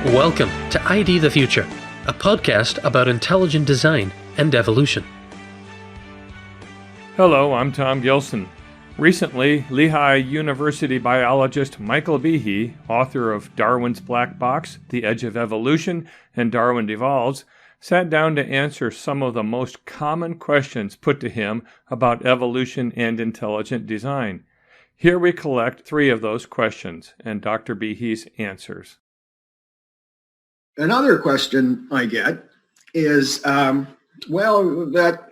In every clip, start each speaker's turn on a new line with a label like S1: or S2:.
S1: Welcome to ID the Future, a podcast about intelligent design and evolution.
S2: Hello, I'm Tom Gilson. Recently, Lehigh University biologist Michael Bيهي, author of Darwin's Black Box, The Edge of Evolution, and Darwin Devolves, sat down to answer some of the most common questions put to him about evolution and intelligent design. Here we collect 3 of those questions and Dr. Bíhy's answers.
S3: Another question I get is, that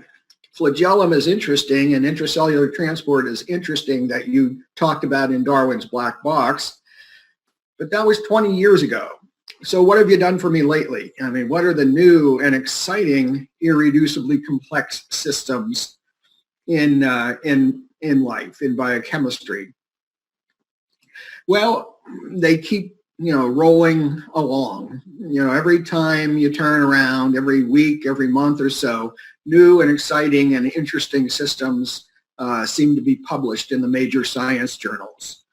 S3: flagellum is interesting and intracellular transport is interesting that you talked about in Darwin's Black Box, but that was 20 years ago. So what have you done for me lately? I mean, what are the new and exciting, irreducibly complex systems in life, in biochemistry? Well, they keep rolling along. Every time you turn around, every week, every month or so, new and exciting and interesting systems seem to be published in the major science journals.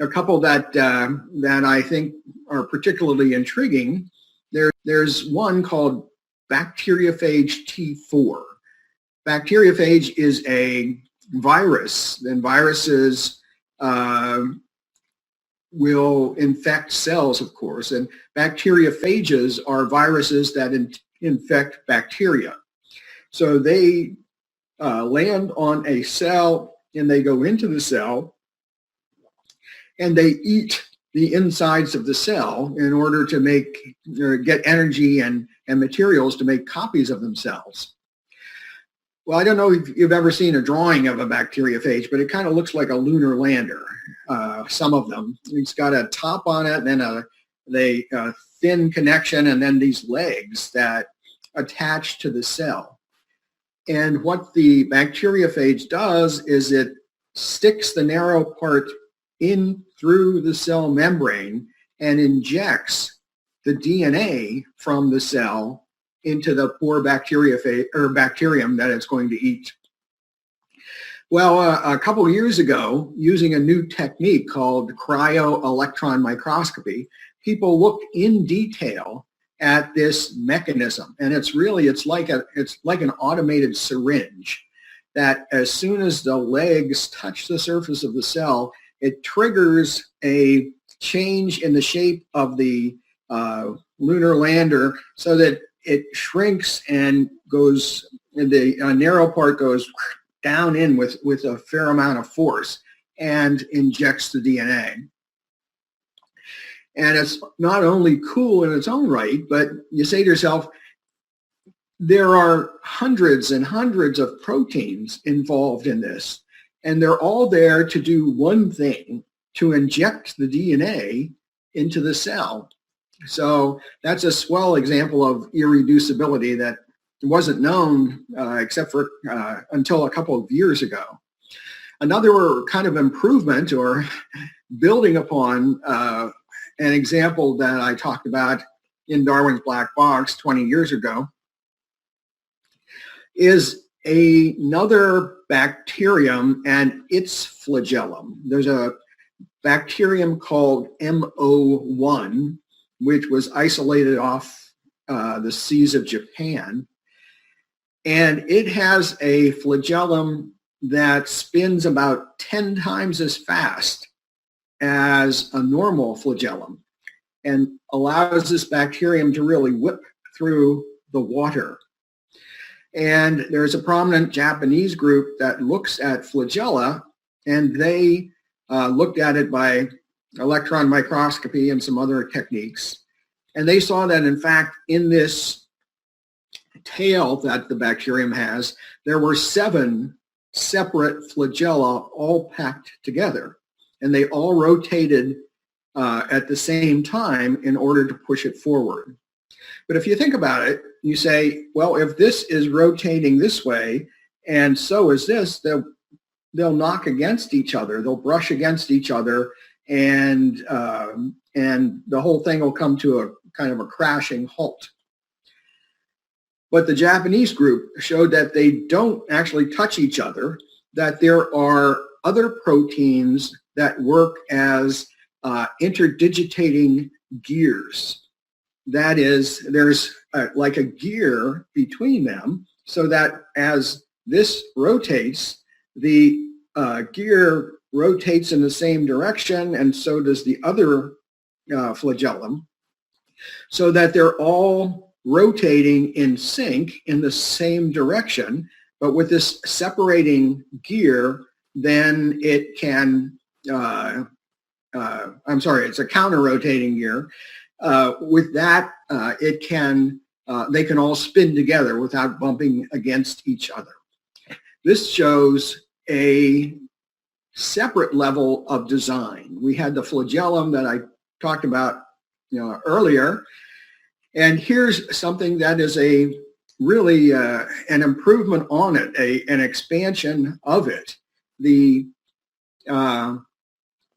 S3: A couple that I think are particularly intriguing. There's one called bacteriophage T4. Bacteriophage is a virus, and viruses will infect cells, of course, and bacteriophages are viruses that infect bacteria. So they land on a cell and they go into the cell and they eat the insides of the cell in order to get energy and materials to make copies of themselves. Well, I don't know if you've ever seen a drawing of a bacteriophage, but it kind of looks like a lunar lander, some of them. It's got a top on it, and then a thin connection, and then these legs that attach to the cell. And what the bacteriophage does is it sticks the narrow part in through the cell membrane and injects the DNA from the cell into the poor bacteriophage or bacterium that it's going to eat. Well, a couple of years ago, using a new technique called cryo-electron microscopy, people looked in detail at this mechanism, and it's like an automated syringe that as soon as the legs touch the surface of the cell, it triggers a change in the shape of the lunar lander so that it shrinks and the narrow part goes down in with a fair amount of force and injects the DNA. And it's not only cool in its own right, but you say to yourself, there are hundreds and hundreds of proteins involved in this, and they're all there to do one thing, to inject the DNA into the cell. So that's a swell example of irreducibility that wasn't known except for until a couple of years ago. Another kind of improvement or building upon an example that I talked about in Darwin's Black Box 20 years ago is another bacterium and its flagellum. There's a bacterium called MO1, which was isolated off the seas of Japan. And it has a flagellum that spins about 10 times as fast as a normal flagellum and allows this bacterium to really whip through the water. And there's a prominent Japanese group that looks at flagella, and they looked at it by electron microscopy and some other techniques. And they saw that, in fact, in this tail that the bacterium has, there were 7 separate flagella all packed together. And they all rotated at the same time in order to push it forward. But if you think about it, you say, well, if this is rotating this way, and so is this, they'll knock against each other. They'll brush against each other, and the whole thing will come to a kind of a crashing halt. But the Japanese group showed that they don't actually touch each other, that there are other proteins that work as interdigitating gears. that is, there's like a gear between them, so that as this rotates, the gear rotates in the same direction, and so does the other flagellum, so that they're all rotating in sync in the same direction. But with this separating gear, then it can, it's a counter-rotating gear. With that, it can, they can all spin together without bumping against each other. This shows a separate level of design. We had the flagellum that I talked about earlier, and here's something that is a really an improvement on it, an expansion of it.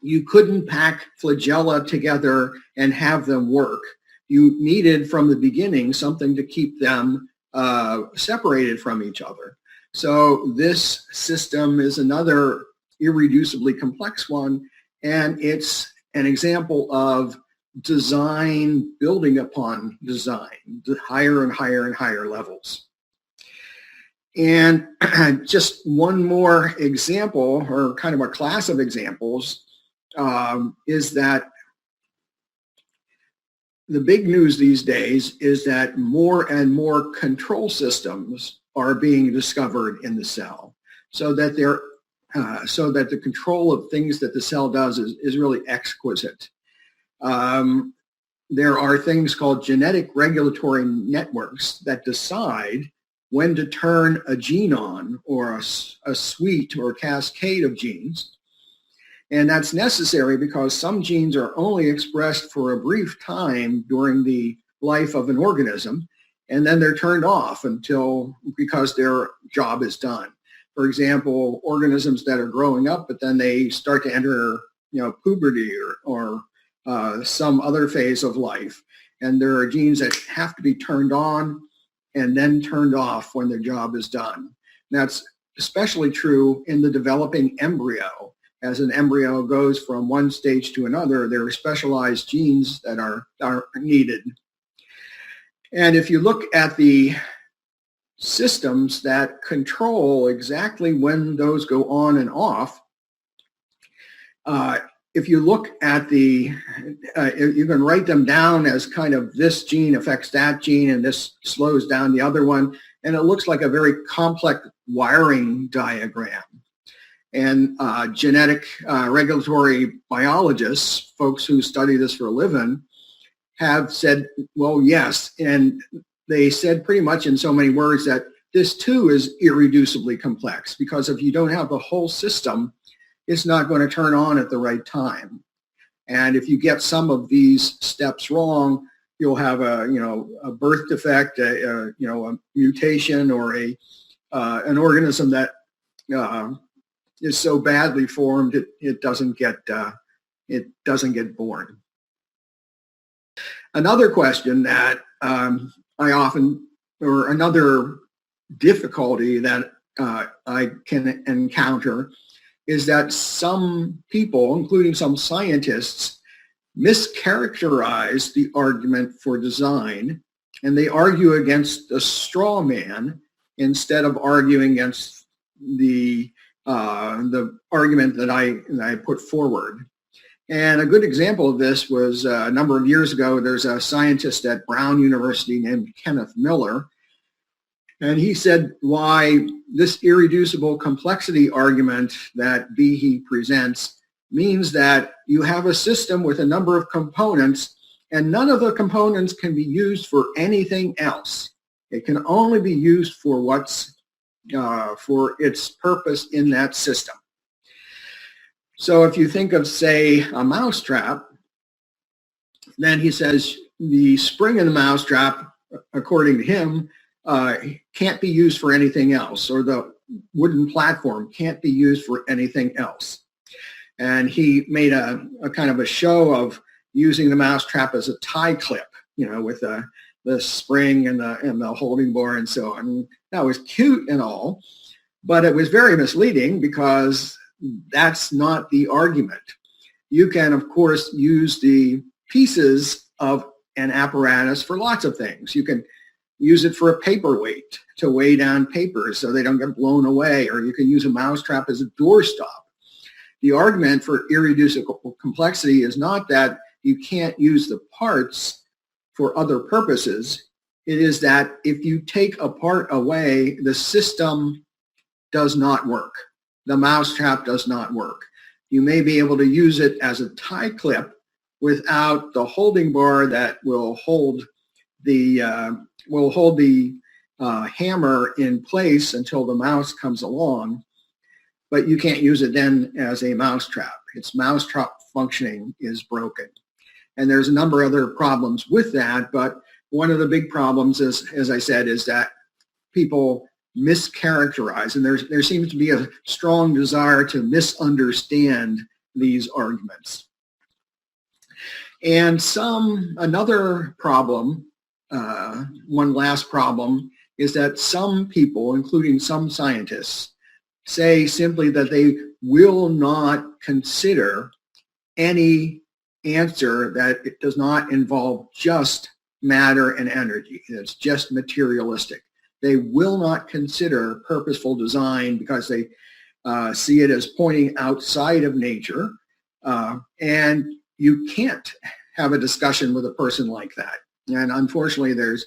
S3: You couldn't pack flagella together and have them work. You needed from the beginning something to keep them separated from each other. So this system is another irreducibly complex one, and it's an example of design building upon design, the higher and higher and higher levels. And just one more example, or kind of a class of examples, is that the big news these days is that more and more control systems are being discovered in the cell, so that the control of things that the cell does is really exquisite. There are things called genetic regulatory networks that decide when to turn a gene on, or a suite or cascade of genes. And that's necessary because some genes are only expressed for a brief time during the life of an organism, and then they're turned off because their job is done. For example, organisms that are growing up, but then they start to enter, puberty or some other phase of life. And there are genes that have to be turned on and then turned off when their job is done. And that's especially true in the developing embryo. As an embryo goes from one stage to another, there are specialized genes that are needed. And if you look at the systems that control exactly when those go on and off, if you look at you can write them down as kind of this gene affects that gene and this slows down the other one, and it looks like a very complex wiring diagram. And genetic regulatory biologists, folks who study this for a living, have said, well, yes. And they said pretty much in so many words that this too is irreducibly complex, because if you don't have the whole system, it's not going to turn on at the right time. And if you get some of these steps wrong, you'll have a birth defect, a mutation, or an organism that is so badly formed it doesn't get born. Another question that another difficulty that I can encounter is that some people, including some scientists, mischaracterize the argument for design, and they argue against the straw man instead of arguing against the argument that I put forward. And a good example of this was a number of years ago. There's a scientist at Brown University named Kenneth Miller, and he said why this irreducible complexity argument that Beihi presents means that you have a system with a number of components, and none of the components can be used for anything else. It can only be used for for its purpose in that system. So if you think of, say, a mousetrap, then he says the spring in the mousetrap, according to him, can't be used for anything else, or the wooden platform can't be used for anything else. And he made a kind of a show of using the mousetrap as a tie clip, with the spring and the holding bar and so on. That was cute and all, but it was very misleading, because that's not the argument. You can, of course, use the pieces of an apparatus for lots of things. You can use it for a paperweight to weigh down papers so they don't get blown away, or you can use a mousetrap as a doorstop. The argument for irreducible complexity is not that you can't use the parts for other purposes. It is that if you take a part away, the system does not work. The mousetrap does not work. You may be able to use it as a tie clip without the holding bar that will hold the hammer in place until the mouse comes along, but you can't use it then as a mousetrap. Its mousetrap functioning is broken. And there's a number of other problems with that, but one of the big problems is, as I said, is that people mischaracterize, and there seems to be a strong desire to misunderstand these arguments. And another problem, one last problem, is that some people, including some scientists, say simply that they will not consider any answer that it does not involve just matter and energy. It's just materialistic. They will not consider purposeful design because they see it as pointing outside of nature. And you can't have a discussion with a person like that. And unfortunately, there's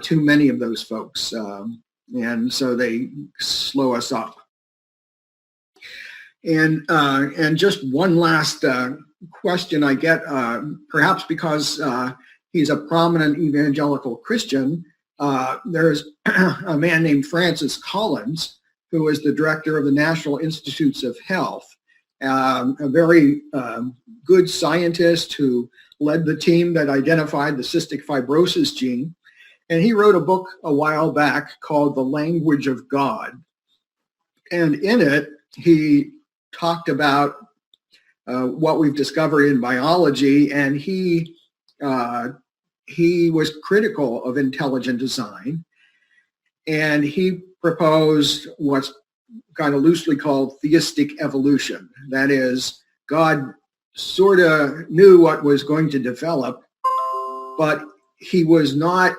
S3: too many of those folks. And so they slow us up. And just one last question I get, perhaps because he's a prominent evangelical Christian, there's a man named Francis Collins, who is the director of the National Institutes of Health, a very good scientist who led the team that identified the cystic fibrosis gene. And he wrote a book a while back called The Language of God. And in it, he talked about what we've discovered in biology, and he was critical of intelligent design, and he proposed what's kind of loosely called theistic evolution. That is, God sort of knew what was going to develop, but he was not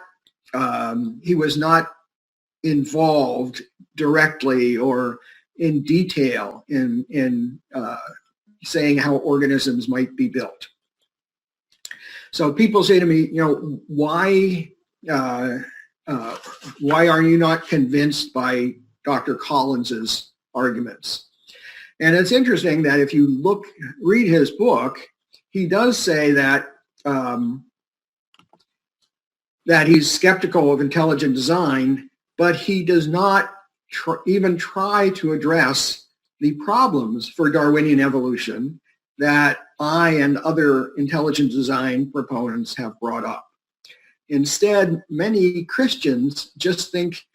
S3: involved directly or in detail in saying how organisms might be built. So people say to me, why are you not convinced by Dr. Collins's arguments? And it's interesting that if you read his book, he does say that that he's skeptical of intelligent design, but he does not even try to address the problems for Darwinian evolution that I and other intelligent design proponents have brought up. Instead, many Christians just think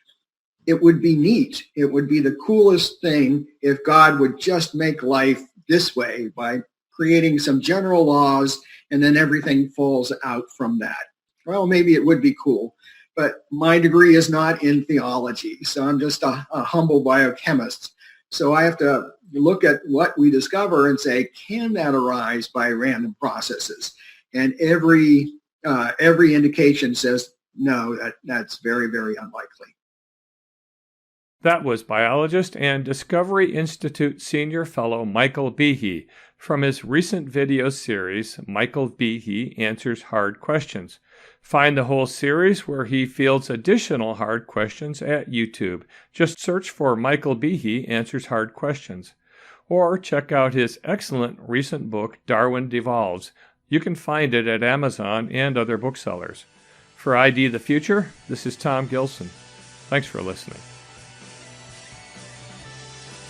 S3: it would be neat. It would be the coolest thing if God would just make life this way by creating some general laws, and then everything falls out from that. Well, maybe it would be cool, but my degree is not in theology, so I'm just a humble biochemist. So I have to look at what we discover and say, can that arise by random processes? And every indication says, no, that's very, very unlikely.
S2: That was biologist and Discovery Institute Senior Fellow Michael Biehe from his recent video series, Michael Biehe Answers Hard Questions. Find the whole series where he fields additional hard questions at YouTube. Just search for Michael Biehe Answers Hard Questions. Or check out his excellent recent book, Darwin Devolves. You can find it at Amazon and other booksellers. For ID the Future, this is Tom Gilson. Thanks for listening.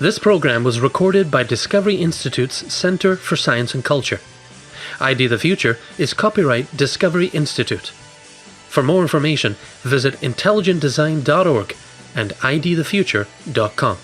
S1: This program was recorded by Discovery Institute's Center for Science and Culture. ID the Future is copyright Discovery Institute. For more information, visit intelligentdesign.org and idthefuture.com.